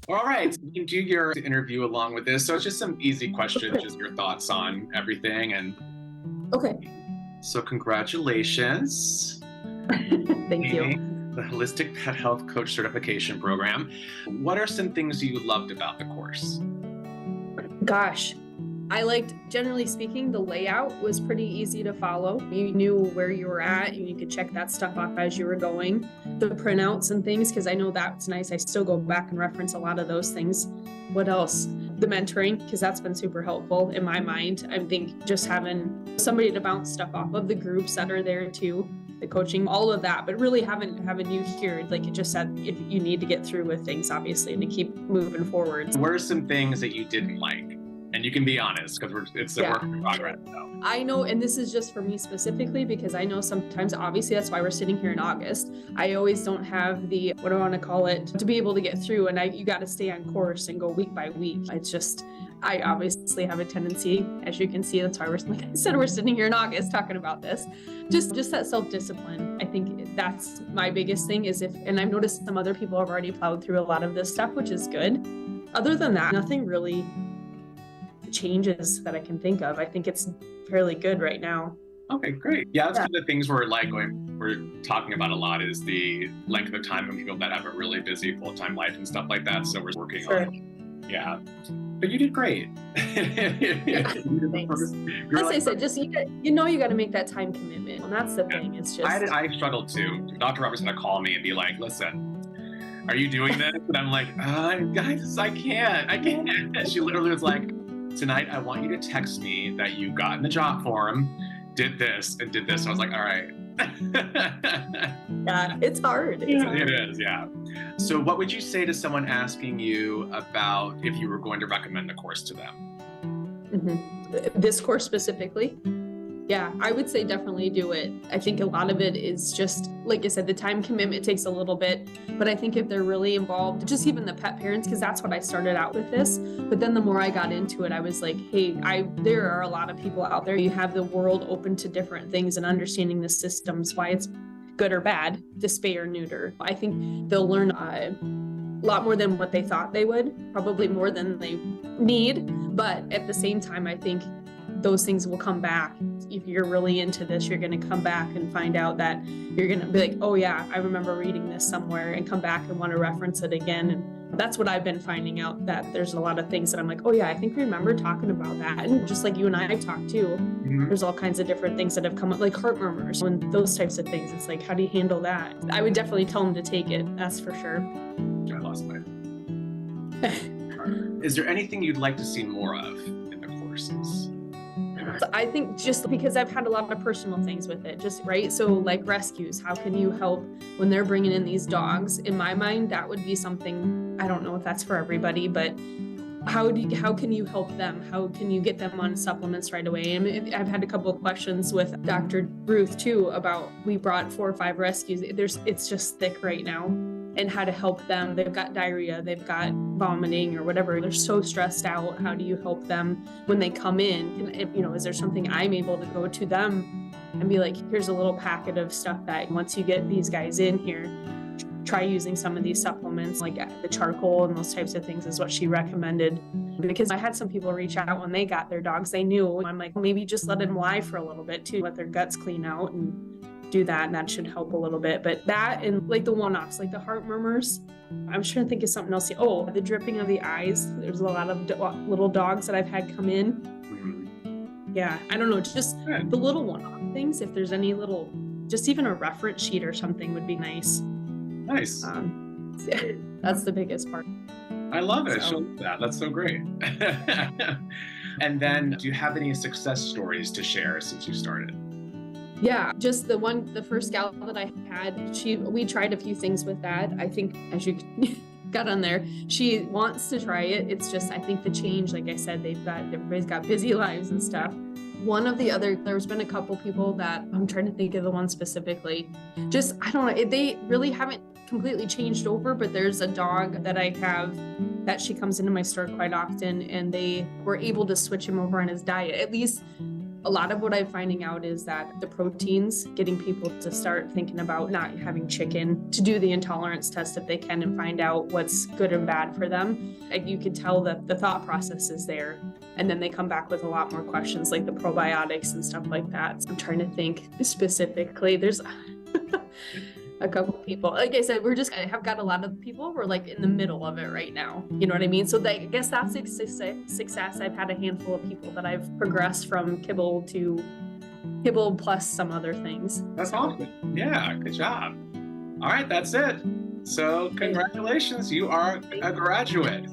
All right, so you can do your interview along with this. So it's just some easy questions, Okay. just your thoughts on everything. And Okay. so congratulations, Thank you. Amy, the Holistic Pet Health Coach Certification Program. What are some things you loved about the course? Gosh, I liked, generally speaking, the layout was pretty easy to follow. You knew where you were at and you could check that stuff off as you were going. The printouts and things, because I know that's nice. I still go back and reference a lot of those things. What else? The mentoring, because that's been super helpful in my mind. I think just having somebody to bounce stuff off of, the groups that are there too, the coaching, all of that, but really having you here, like it just said, if you need to get through with things, obviously, and to keep moving forward. What are some things that you didn't like? And you can be honest, because it's a work in progress. So. I know, and this is just for me specifically, because I know sometimes, obviously, that's why we're sitting here in August. I always don't have the, what do I want to call it, to be able to get through, and you got to stay on course and go week by week. It's just, I obviously have a tendency, as you can see, that's why like I said, we're sitting here in August talking about this. Just that self-discipline. I think that's my biggest thing is and I've noticed some other people have already plowed through a lot of this stuff, which is good. Other than that, nothing really changes that I can think of. I think it's fairly good right now. Okay, great. Yeah, that's one of the things we're talking about a lot is the length of time of people that have a really busy full-time life and stuff like that. So we're working on it. Yeah. But you did great. Thanks. As I said, just you got to make that time commitment, and that's the thing. It's just I struggled too. Dr. Robert's gonna call me and be like, "Listen, are you doing this?" And I'm like, "Guys, I can't." And she literally was like, "Tonight, I want you to text me that you got in the job form, did this, and did this." So I was like, "All right." Yeah, it's hard. It is, yeah. So what would you say to someone asking you about if you were going to recommend the course to them? Mm-hmm. This course specifically? Yeah, I would say definitely do it. I think a lot of it is just, like I said, the time commitment takes a little bit, but I think if they're really involved, just even the pet parents, because that's what I started out with this, but then the more I got into it, I was like, hey, there are a lot of people out there. You have the world open to different things and understanding the systems, why it's good or bad to spay or neuter. I think they'll learn a lot more than what they thought they would, probably more than they need, but at the same time, I think those things will come back. If you're really into this, you're going to come back and find out that you're going to be like, oh yeah, I remember reading this somewhere, and come back and want to reference it again. And that's what I've been finding out, that there's a lot of things that I'm like, oh yeah, I think I remember talking about that. And just like you and I have talked too, there's all kinds of different things that have come up, like heart murmurs and those types of things. It's like, how do you handle that? I would definitely tell them to take it. That's for sure. I lost my. Is there anything you'd like to see more of in the courses? So I think just because I've had a lot of personal things with it, just right. So like rescues, how can you help when they're bringing in these dogs? In my mind, that would be something, I don't know if that's for everybody, but how can you help them? How can you get them on supplements right away? And I've had a couple of questions with Dr. Ruth too about, we brought 4 or 5 rescues. It's just thick right now. And how to help them. They've got diarrhea, they've got vomiting or whatever. They're so stressed out. How do you help them when they come in? Is there something I'm able to go to them and be like, here's a little packet of stuff that once you get these guys in here, try using some of these supplements, like the charcoal and those types of things is what she recommended. Because I had some people reach out when they got their dogs, they knew. I'm like, maybe just let them lie for a little bit too, let their guts clean out and do that, and that should help a little bit. But that and like the one-offs, like the heart murmurs, I'm trying to think of something else. Oh, the dripping of the eyes. There's a lot of little dogs that I've had come in. Yeah, I don't know, just the little one-off things. If there's any little, just even a reference sheet or something would be nice. Nice. That's the biggest part. I love it. That's so great. And then, do you have any success stories to share since you started? Yeah, just the first gal that I had, we tried a few things with that. I think as you got on there, she wants to try it. It's just, I think the change, like I said, everybody's got busy lives and stuff. There's been a couple people that I'm trying to think of the one specifically. Just, I don't know, they really haven't completely changed over, but there's a dog that I have that she comes into my store quite often, and they were able to switch him over on his diet. At least A lot of what I'm finding out is that the proteins, getting people to start thinking about not having chicken, to do the intolerance test if they can and find out what's good and bad for them. Like, you could tell that the thought process is there. And then they come back with a lot more questions like the probiotics and stuff like that. So I'm trying to think specifically. There's a couple people. Like I said, I have got a lot of people. We're like in the middle of it right now. You know what I mean? So I guess that's success. I've had a handful of people that I've progressed from kibble to kibble plus some other things. That's awesome. Yeah, good job. All right, that's it. So congratulations, you are a graduate.